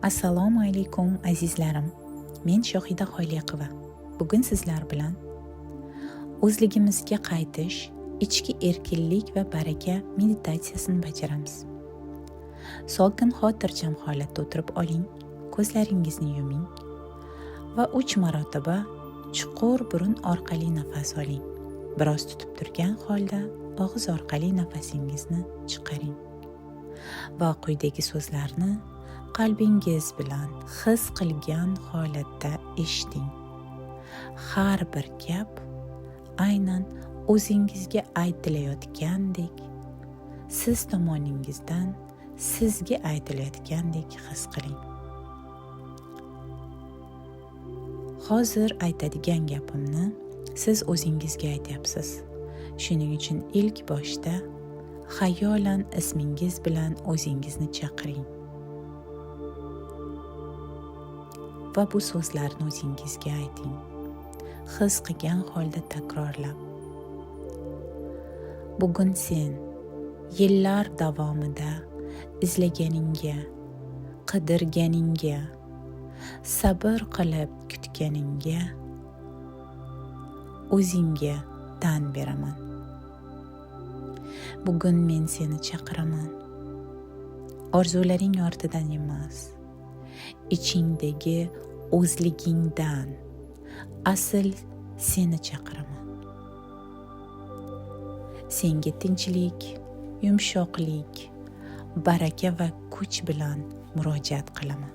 Assalomu alaykum azizlarim. Men Shohida Xoliqova. Bugun sizlar bilan o'zligimizga qaytish, ichki erkinlik va baraka meditatsiyasini bajaramiz. Sokin xotirjam holatda o'tirib oling, ko'zlaringizni yuming va 3 marotaba chuqur burun orqali nafas oling. Biroz tutib turgan holda og'iz orqali nafasingizni chiqaring. Va quyidagi so'zlarni qalbingiz bilan his qilgan holatda eshiting. Har bir gap aynan o'zingizga aytilayotgandek, siz tomoningizdan sizga aytilayotgandek his qiling. Hozir aytadigan gapimni siz o'zingizga aytyapsiz. Shuning uchun ilk boshda xayolan ismingiz bilan o'zingizni chaqiring. Va bu so'zlarni o'zingizga ayting. His qilgan holda takrorlab. Bugun sen yillar davomida izlaganingga, qidirganingga, sabr qilib kutganingga o'zingga tan beraman. Bugun men seni chaqiraman. Orzularing ortidan emas, ichingdagi o'zligingdan asl seni chaqiraman. Senga tinchlik, yumshoqlik, baraka va kuch bilan murojaat qilaman.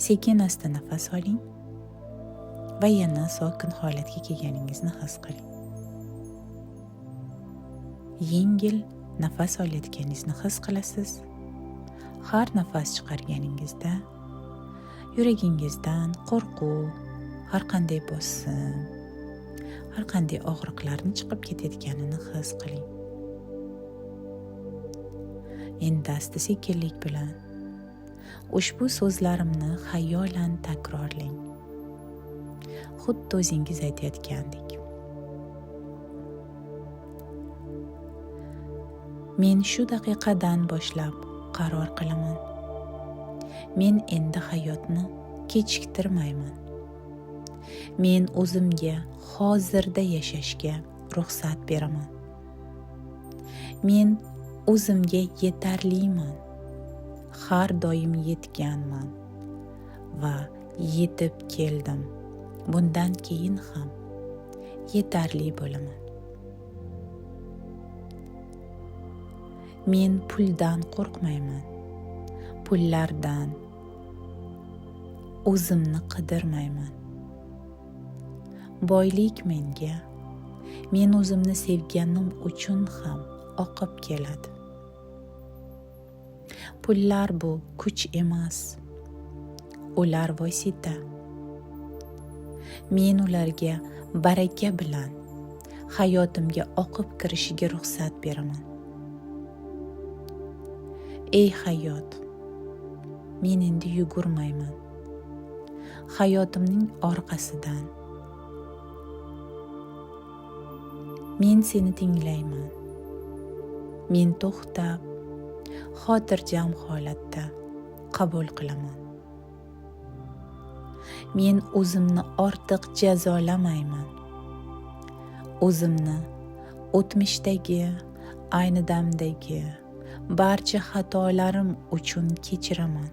Sekin asta nafas oling va yana sokin holatga kelganingizni his qiling. Yengil nafas olayotganingizni his qilasiz. Har nafas chiqarganingizda yuragingizdan qo'rquv, har qanday bosim, har qanday og'riqlarni chiqib ketayotganini his qiling. Endi asta-sekinlik bilan ushbu so'zlarimni xayolan takrorlang. Xuddi o'zingiz aytayotgandek. Men shu daqiqadan boshlab qaror qilaman. Men endi hayotni kechiktirmayman. Men o'zimga hozirda yashashga ruxsat beraman. Men o'zimga yetarliman. Har doim yetganman va yetib keldim. Bundan keyin ham yetarli bo'laman. Men puldan qo'rqmayman. Pullardan o'zimni qidirmayman. Boylik menga, men o'zimni sevganim uchun ham oqib keladi. Pullar bu kuch emas. Ular vosita. Men ularga baraka bilan hayotimga oqib kirishiga ruxsat beraman. Ey hayot, men endi yugurmayman. Hayotimning orqasidan. Men seni tinglayman. Men to'xtab, xotirjam holatda qabul qilaman. Men o'zimni ortiq jazolamayman. O'zimni o'tmishdagi, ayni damdagi barcha xatolarim uchun kechiraman.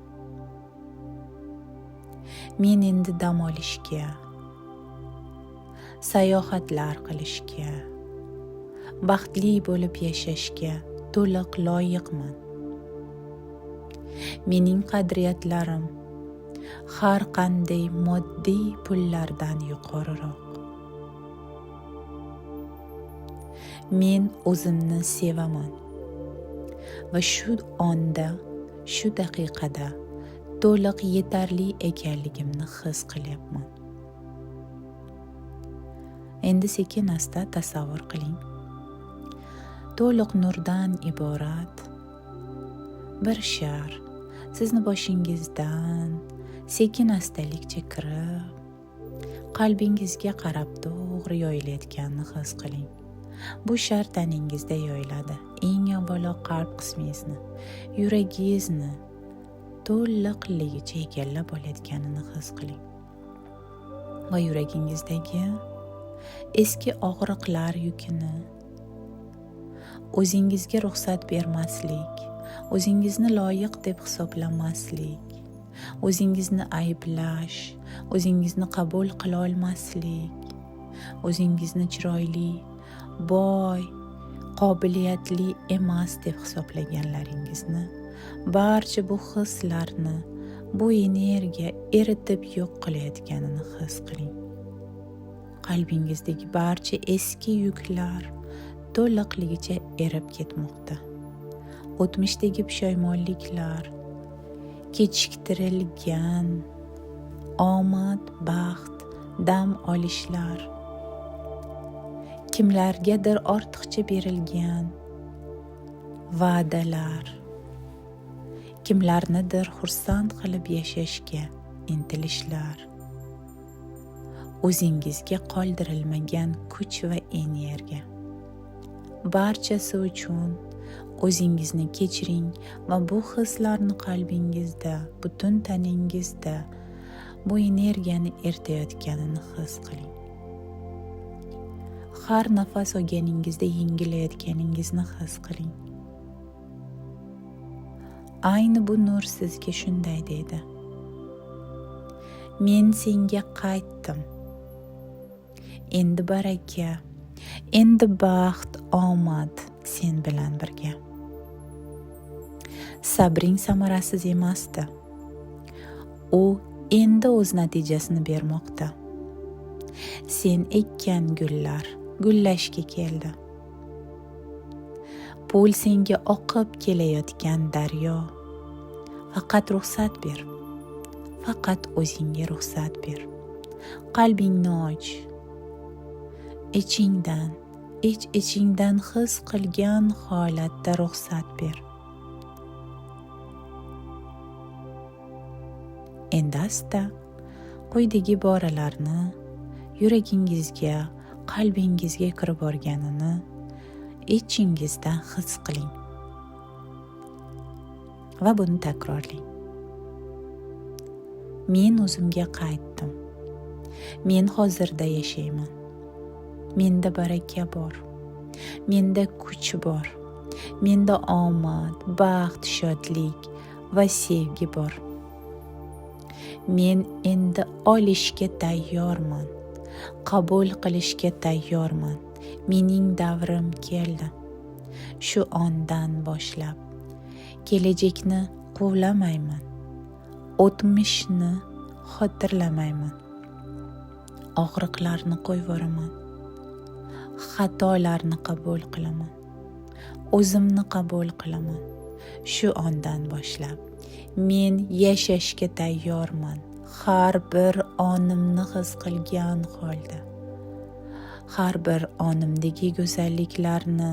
Men endi dam olishga, sayohatlar qilishga, baxtli bo'lib yashashga to'liq loyiqman. Mening qadriyatlarim har qanday moddiy pullardan yuqoriroq. Men o'zimni sevaman va shu onda, shu daqiqada to'liq yetarli ekanligimni his qilyapman. Endi sekin asta tasavvur qiling. To'liq nurdan iborat bir shar sizni boshingizdan sekin astalikcha kirib, qalbingizga qarab to'g'ri yoyilayotganini his qiling. Bu shar taningizda yoyiladi. Eng avvalo qalb qismingizni, yuragingizni to'liqligicha egallab olayotganini his qiling. Va yuragingizdagi eski og'riqlar yukini, o'zingizga ruxsat bermaslik, o'zingizni loyiq deb hisoblamaslik, o'zingizni ayblash, o'zingizni qabul qila olmaslik, o'zingizni chiroyli, boy, qobiliyatli emas deb hisoblaganlaringizni, barcha bu hislarni, bu energiya eritib yo'q qilayotganini his qiling. Qalbingizdagi barcha eski yuklar to'liqligicha erib ketmoqda. O'tmishdagi pushaymonliklar, kechiktirilgan omad, baxt, dam olishlar, kimlargadir ortiqcha berilgan va'dalar, kimlarnidir xursand qilib yashashga intilishlar, o'zingizga qoldirilmagan kuch va energiya. Barchasi uchun o'zingizni kechiring va bu hislarni qalbingizda, butun taningizda bu energiyani eritayotganini his qiling. Har nafas olganingizda yengilayotganingizni his qiling. Ayni bu nur sizga shunday deydi: men senga qaytdim. Endi baraka, endi baxt, omad sen bilan birga. Sabring samarasiz emasdi. U endi o'z natijasini bermoqda. Sen ekkan gullar gullashga keldi. Pul senga oqib kelayotgan daryo. Faqat ruxsat ber. Faqat o'zingga ruxsat ber. Qalbingni och. ichingdan his qilgan holatda ruxsat ber. Endi asta quyidagi iboralarni yuragingizga, qalbingizga kirib borganini ichingizdan his qiling va buni takrorlang. Men o'zimga qaytdim. Men hozirda yashayman. Menda baraka bor. Menda kuch bor. Menda omad, baxt, shodlik va sevgi bor. Men endi olishga tayyorman. Qabul qilishga tayyorman. Mening davrim keldi. Shu ondan boshlab kelajakni quvlamayman. O'tmishni xotirlamayman. Og'riqlarni qo'yib yuboraman. Xatolarni qabul qilaman. O'zimni qabul qilaman. Shu ondan boshlab men yashashga tayyorman. Har bir onimni his qilgan holda, har bir onimdagi go'zalliklarni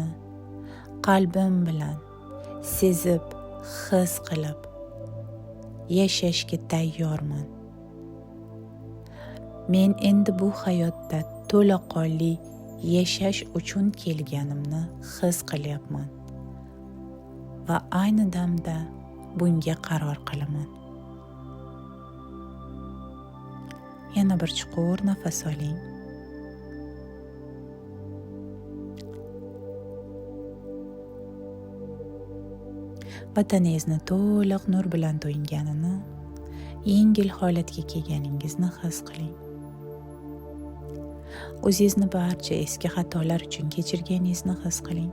qalbim bilan sezib, his qilib yashashga tayyorman. Men endi bu hayotda to'laqonli yashash uchun kelganimni his qilyapman va ayni damda bunga qaror qilaman. Yana bir chuqur nafas oling. Vataningizni to'liq nur bilan to'yinganini, yengil holatga kelganingizni his qiling. O'zingizni barcha eski xatolar uchun kechirganingizni his qiling.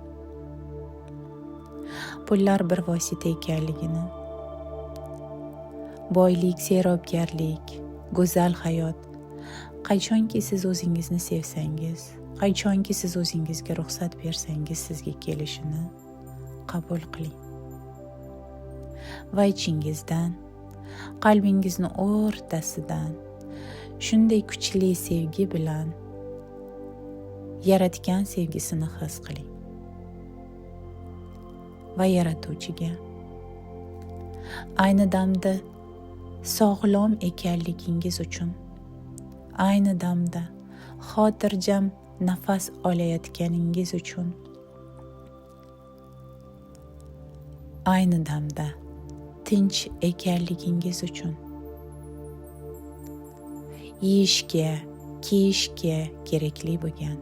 Pullar bir vosita ekanligini, boylik, serobgarlik, go'zal hayot, qachonki siz o'zingizni sevsangiz, qachonki siz o'zingizga ruxsat bersangiz sizga kelishini qabul qiling. Va ichingizdan, qalbingizni o'rtasidan shunday kuchli sevgi bilan yaratgan sevgisini his qiling. Va yaratuvchiga ayni damda sog'lom ekanligingiz uchun, ayni damda xotirjam nafas olayotganingiz uchun, ayni damda tinch ekanligingiz uchun, yeyishga, kiyishga kerakli bo'lgan,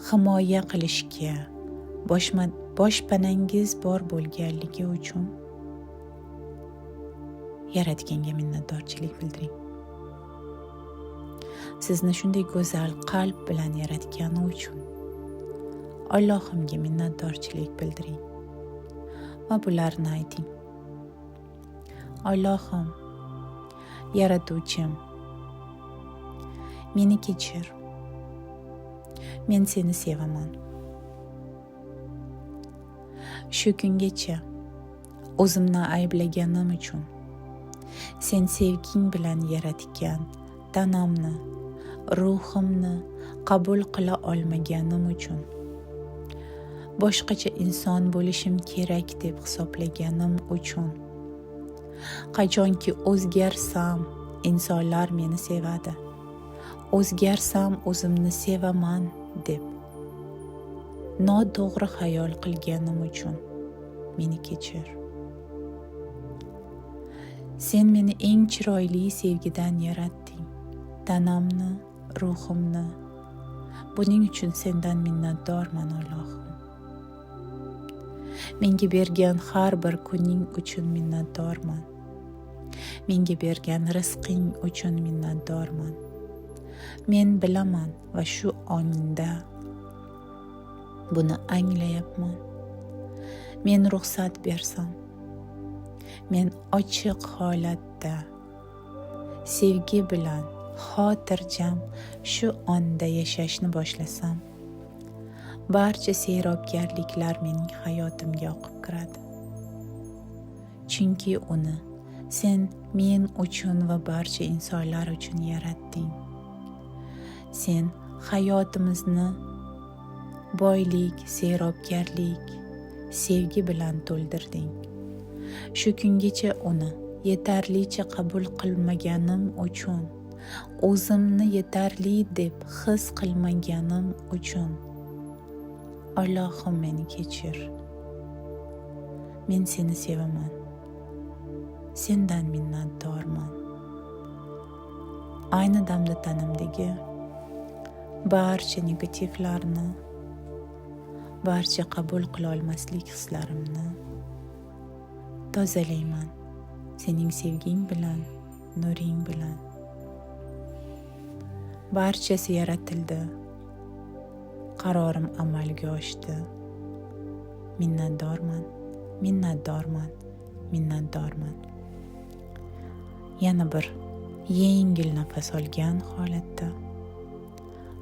himoya qilishga, boshpanangiz bor bo'lganligi uchun Yaratganga minnatdorchilik bildiring. Sizni shunday go'zal qalb bilan yaratgani uchun Allohimga minnatdorchilik bildiring va bularni ayting. Allohim, yaratuvchim, meni kechir. Men seni sevaman. Shu kungacha o'zimni ayblaganim uchun, sen sevging bilan yaratgan tanamni, ruhimni qabul qila olmaganim uchun, boshqacha inson bo'lishim kerak deb hisoblaganim uchun, qachonki o'zgarsam insonlar meni sevadi, o'zgarsam o'zimni sevaman deb noto'g'ri xayol qilganim uchun meni kechir. Sen meni eng chiroyli sevgidan yaratding, tanamni, ruhimni. Buning uchun sendan minnatdorman Allohim. Menga bergan har bir kuning uchun minnatdorman. Menga bergan rizqing uchun minnatdorman. Men bilaman va shu onda buni anglayapman. Men ruxsat bersam, men ochiq holatda sevgi bilan xotirjam shu onda yashashni boshlasam, barcha seyrobgarliklar mening hayotimga oqib kiradi. Chunki uni sen men uchun va barcha insonlar uchun yaratding. Sen hayotimizni boylik, seyrobgarlik, sevgi bilan to'ldirding. Shu kungacha uni yetarlicha qabul qilmaganim uchun, o'zimni yetarli deb his qilmaganim uchun Allohim meni kechir. Men seni sevaman. Sendan minnatdorman. Ayni damda tanamdagi barcha negativlarni, barcha qabul qila olmaslik hislarimni tozalayman sening sevging bilan, nuring bilan. Barchasi yaratildi. Qarorim amalga oshdi. Minnatdorman, minnatdorman, minnatdorman. Yana bir yengil nafas olgan holatda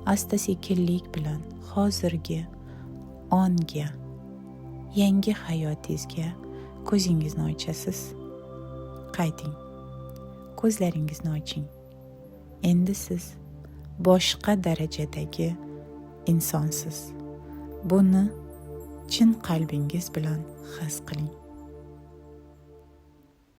asta sekinlik bilan hozirgi onga, yangi hayotingizga ko'zingizni ochasiz. Qayting. Ko'zlaringizni oching. Endi siz boshqa darajadagi insonsiz. Buni chin qalbingiz bilan his qiling.